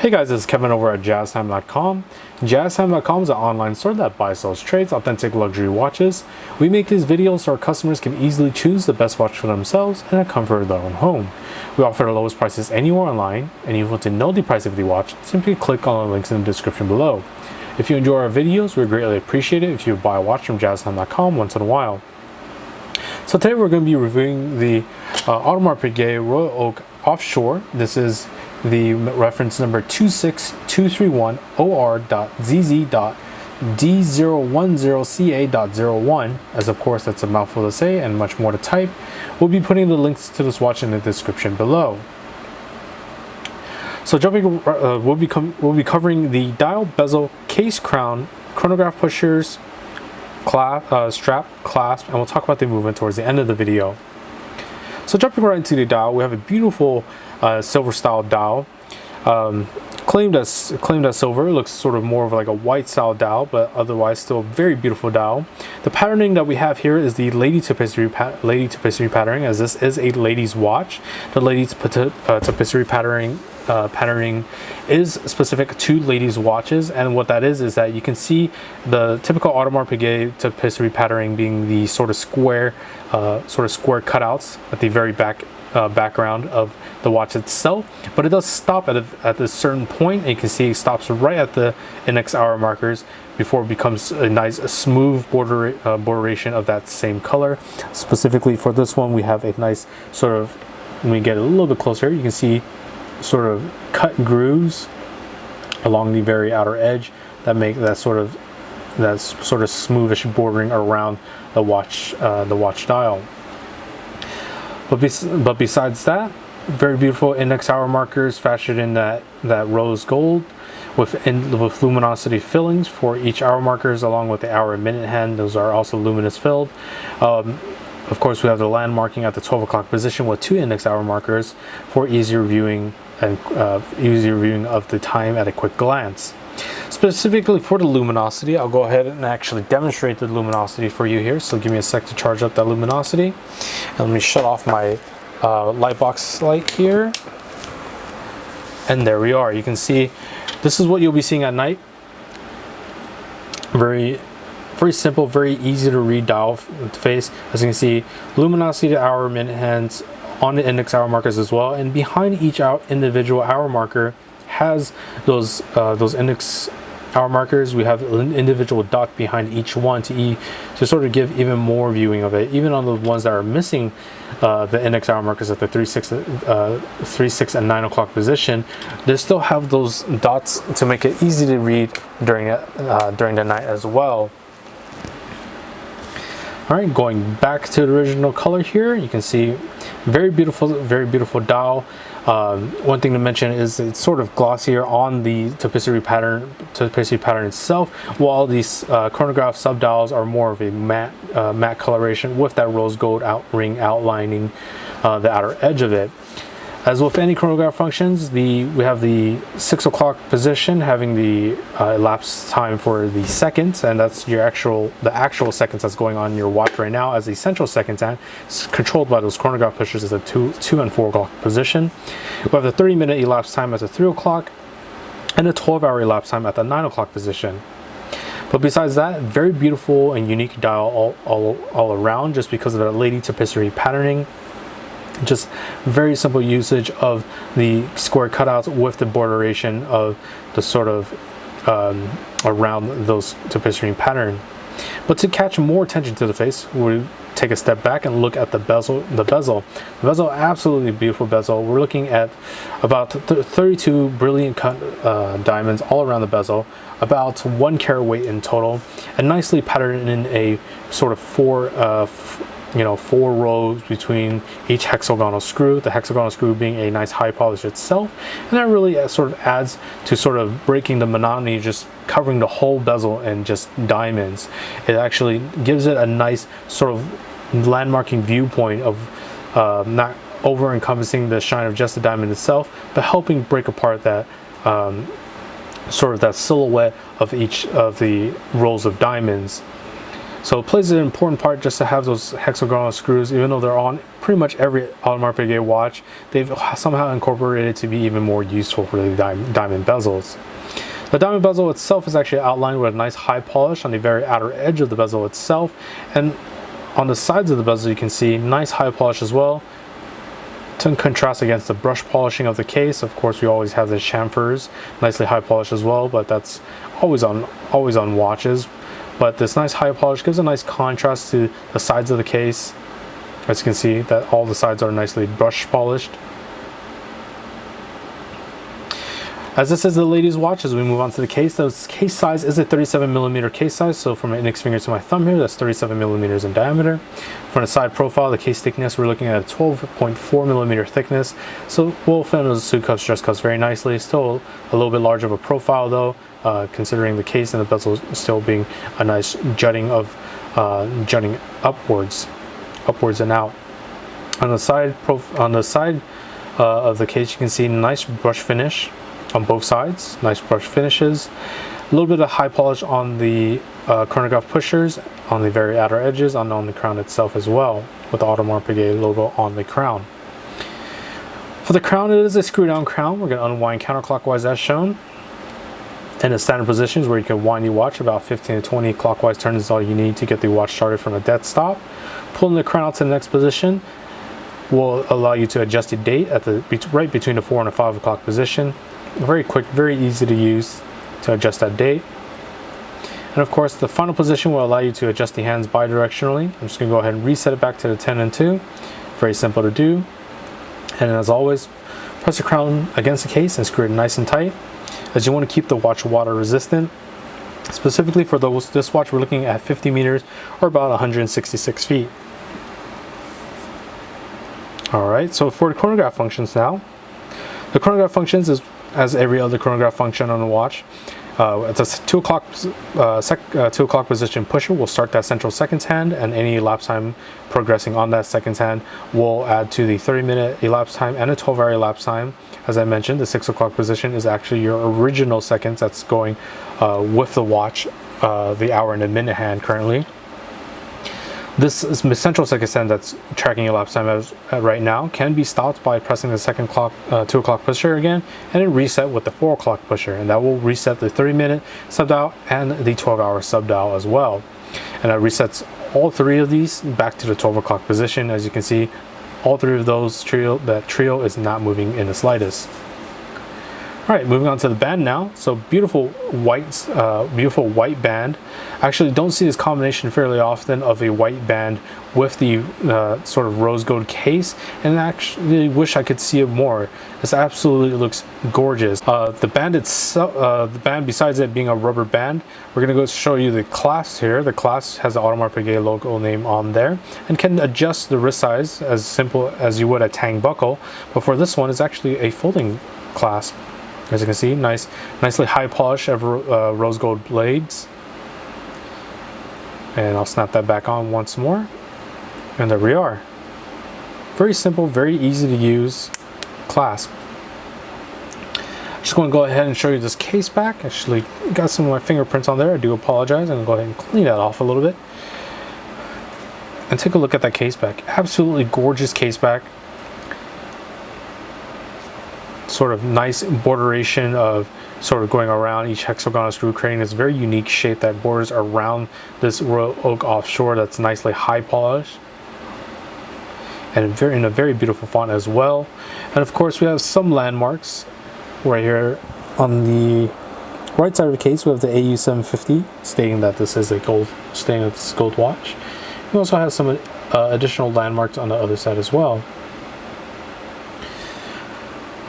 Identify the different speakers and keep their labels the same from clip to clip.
Speaker 1: Hey guys, this is Kevin over at jazztime.com. Jazztime.com is an online store that buys, sells, trades authentic luxury watches. We make these videos so our customers can easily choose the best watch for themselves in the comfort of their own home. We offer the lowest prices anywhere online, and if you want to know the price of the watch, simply click on the links in the description below. If you enjoy our videos, we greatly appreciate it if you buy a watch from jazztime.com once in a while. So today we're going to be reviewing the Audemars Piguet Royal Oak Offshore. This is the reference number 26231OR.ZZ.D010CA.01, as of course that's a mouthful to say and much more to type. We'll be putting the links to this watch in the description below. So we'll be covering the dial, bezel, case, crown, chronograph pushers, strap, clasp, and we'll talk about the movement towards the end of the video. So jumping right into the dial, we have a beautiful silver style dial, claimed as silver. It looks sort of more of like a white style dial, but otherwise still a very beautiful dial. The patterning that we have here is the lady tapestry patterning, as this is a lady's watch. The lady tapestry patterning is specific to ladies' watches, and what that is that you can see the typical Audemars Piguet tapestry patterning being the sort of square cutouts at the very background of the watch itself, but it does stop at a certain point, and you can see it stops right at the index hour markers before it becomes a nice smooth borderation of that same color. Specifically for this one, we have a nice sort of, when we get a little bit closer, you can see sort of cut grooves along the very outer edge that make that sort of smoothish bordering around the watch dial. But besides that, very beautiful index hour markers fashioned in that rose gold with luminosity fillings for each hour markers, along with the hour and minute hand. Those are also luminous filled. Of course, we have the landmarking at the 12 o'clock position with 2 index hour markers for easier viewing and easier viewing of the time at a quick glance. Specifically for the luminosity, I'll go ahead and actually demonstrate the luminosity for you here. So give me a sec to charge up that luminosity. And let me shut off my light box light here. And there we are. You can see this is what you'll be seeing at night. Very simple, very easy to read dial face. As you can see, luminosity to hour, minute hands on the index hour markers as well. And behind each individual hour marker has those index hour markers. We have an individual dot behind each one to sort of give even more viewing of it. Even on the ones that are missing the index hour markers at the 3, 6, and 9 o'clock position, they still have those dots to make it easy to read during the night as well. All right, going back to the original color here, you can see very beautiful dial. One thing to mention is it's sort of glossier on the tapestry pattern itself, while these chronograph subdials are more of a matte coloration with that rose gold ring outlining the outer edge of it. As with any chronograph functions, we have the 6 o'clock position having the elapsed time for the seconds, and that's the actual seconds that's going on in your watch right now as the central seconds hand. It's controlled by those chronograph pushers as the 2 and 4 o'clock position. We have the 30-minute elapsed time at the 3 o'clock and the 12-hour elapsed time at the 9 o'clock position. But besides that, very beautiful and unique dial all around, just because of the lady tapestry patterning. Just very simple usage of the square cutouts with the borderation of the sort of around those tapestry pattern. But to catch more attention to the face, we take a step back and look at the bezel. The bezel, absolutely beautiful bezel. We're looking at about 32 brilliant cut diamonds all around the bezel, about 1 carat weight in total, and nicely patterned in a sort of 4 rows between each hexagonal screw, the hexagonal screw being a nice high polish itself, and that really sort of adds to sort of breaking the monotony, just covering the whole bezel in just diamonds. It actually gives it a nice sort of landmarking viewpoint of not over encompassing the shine of just the diamond itself, but helping break apart that sort of that silhouette of each of the rows of diamonds. So it plays an important part just to have those hexagonal screws. Even though they're on pretty much every Audemars Piguet watch, they've somehow incorporated to be even more useful for the diamond bezels. The diamond bezel itself is actually outlined with a nice high polish on the very outer edge of the bezel itself, and on the sides of the bezel you can see nice high polish as well, to contrast against the brush polishing of the case. Of course, we always have the chamfers, nicely high polish as well, but that's always on watches. But this nice high polish gives a nice contrast to the sides of the case. As you can see, that all the sides are nicely brush polished. As this is the ladies' watch, as we move on to the case, the case size is a 37mm case size. So from my index finger to my thumb here, that's 37mm in diameter. From the side profile, the case thickness, we're looking at a 12.4mm thickness. So will fit into the suit cups, dress cups very nicely. Still a little bit large of a profile though, considering the case and the bezel still being a nice jutting upwards and out. On the side of the case, you can see nice brush finish on both sides, nice brush finishes, a little bit of high polish on the chronograph pushers on the very outer edges, on the crown itself as well, with the Audemars Piguet logo on the crown. For the crown, it is a screw down crown. We're going to unwind counterclockwise as shown. In the standard positions where you can wind your watch, about 15 to 20 clockwise turns is all you need to get the watch started from a dead stop. Pulling the crown out to the next position will allow you to adjust the date at the right between the 4 and the 5 o'clock position. Very quick, very easy to use to adjust that date. And of course, the final position will allow you to adjust the hands bi-directionally. I'm just going to go ahead and reset it back to the 10 and 2. Very simple to do. And as always, press the crown against the case and screw it nice and tight, as you want to keep the watch water resistant. Specifically for this watch, we're looking at 50 meters or about 166 feet. Alright, so for the chronograph functions now. The chronograph functions is as every other chronograph function on the watch. It's a 2 o'clock position pusher will start that central seconds hand, and any elapsed time progressing on that seconds hand will add to the 30-minute elapsed time and a 12-hour elapsed time. As I mentioned, the 6 o'clock position is actually your original seconds that's going with the watch, the hour and the minute hand currently. This is the central seconds hand that's tracking elapsed time as right now can be stopped by pressing the 2 o'clock pusher again, and then reset with the 4 o'clock pusher, and that will reset the 30-minute subdial and the 12-hour subdial as well. And that resets all three of these back to the 12 o'clock position. As you can see, all three of those that trio is not moving in the slightest. Alright, moving on to the band now. So beautiful white band. I actually don't see this combination fairly often of a white band with the sort of rose gold case, and I actually wish I could see it more. This absolutely looks gorgeous. The band itself, besides it being a rubber band, we're gonna go show you the clasp here. The clasp has the Audemars Piguet logo name on there and can adjust the wrist size as simple as you would a tang buckle. But for this one, it's actually a folding clasp. As you can see, nicely high polish of rose gold blades. And I'll snap that back on once more. And there we are. Very simple, very easy to use clasp. Just going to go ahead and show you this case back. Actually got some of my fingerprints on there. I do apologize. I'm going to go ahead and clean that off a little bit. And take a look at that case back. Absolutely gorgeous case back. Sort of nice borderation of sort of going around each hexagonal screw, creating this very unique shape that borders around this Royal Oak Offshore that's nicely high polished and in a very beautiful font as well. And of course, we have some landmarks right here on the right side of the case. We have the AU750 stating that this is a gold watch. We also have some additional landmarks on the other side as well.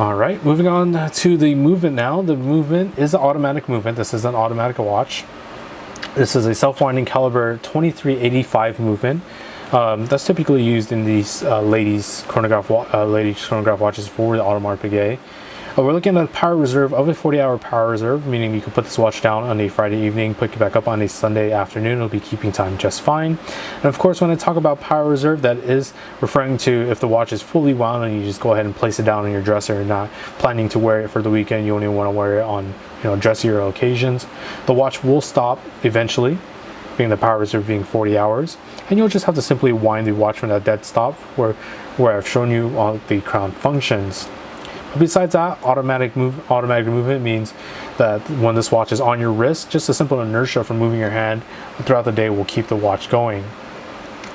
Speaker 1: Alright, moving on to the movement now. The movement is an automatic movement. This is an automatic watch. This is a self-winding caliber 2385 movement. That's typically used in these ladies chronograph watches for the Audemars Piguet. We're looking at a power reserve of a 40-hour power reserve, meaning you can put this watch down on a Friday evening, pick it back up on a Sunday afternoon. It'll be keeping time just fine. And of course, when I talk about power reserve, that is referring to if the watch is fully wound and you just go ahead and place it down on your dresser and not planning to wear it for the weekend. You only want to wear it on dressier occasions. The watch will stop eventually being the power reserve being 40 hours. And you'll just have to simply wind the watch from that dead stop where I've shown you all the crown functions. But besides that, automatic movement means that when this watch is on your wrist, just a simple inertia from moving your hand throughout the day will keep the watch going.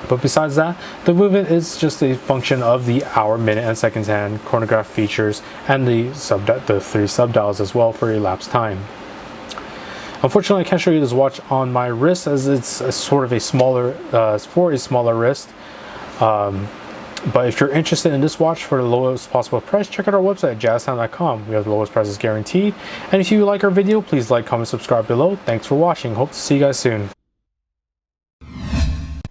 Speaker 1: But besides that, the movement is just a function of the hour, minute, and seconds hand, chronograph features, and the 3 subdials as well for elapsed time. Unfortunately, I can't show you this watch on my wrist as it's sort of a smaller, for a smaller wrist. But if you're interested in this watch for the lowest possible price, check out our website at jazztime.com. We have the lowest prices guaranteed. And if you like our video, please like, comment, subscribe below. Thanks for watching. Hope to see you guys soon.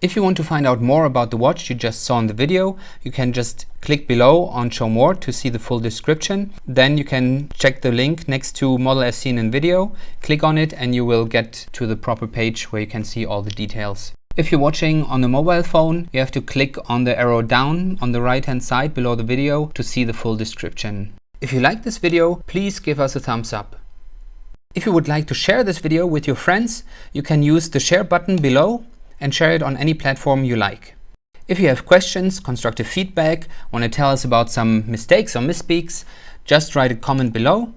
Speaker 2: If you want to find out more about the watch you just saw in the video, you can just click below on Show More to see the full description. Then you can check the link next to model as seen in video, click on it, and you will get to the proper page where you can see all the details. If you're watching on a mobile phone, you have to click on the arrow down on the right hand side below the video to see the full description. If you like this video, please give us a thumbs up. If you would like to share this video with your friends, you can use the share button below and share it on any platform you like. If you have questions, constructive feedback, want to tell us about some mistakes or misspeaks, just write a comment below.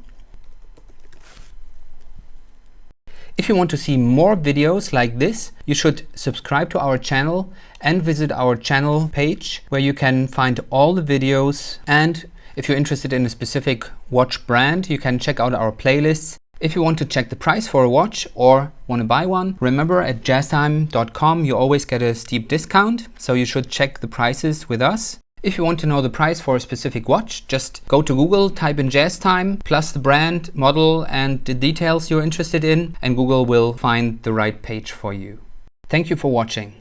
Speaker 2: If you want to see more videos like this, you should subscribe to our channel and visit our channel page where you can find all the videos. And if you're interested in a specific watch brand, you can check out our playlists. If you want to check the price for a watch or want to buy one, remember at jazztime.com you always get a steep discount, so you should check the prices with us. If you want to know the price for a specific watch, just go to Google, type in JazzTime, plus the brand, model, and the details you're interested in, and Google will find the right page for you. Thank you for watching.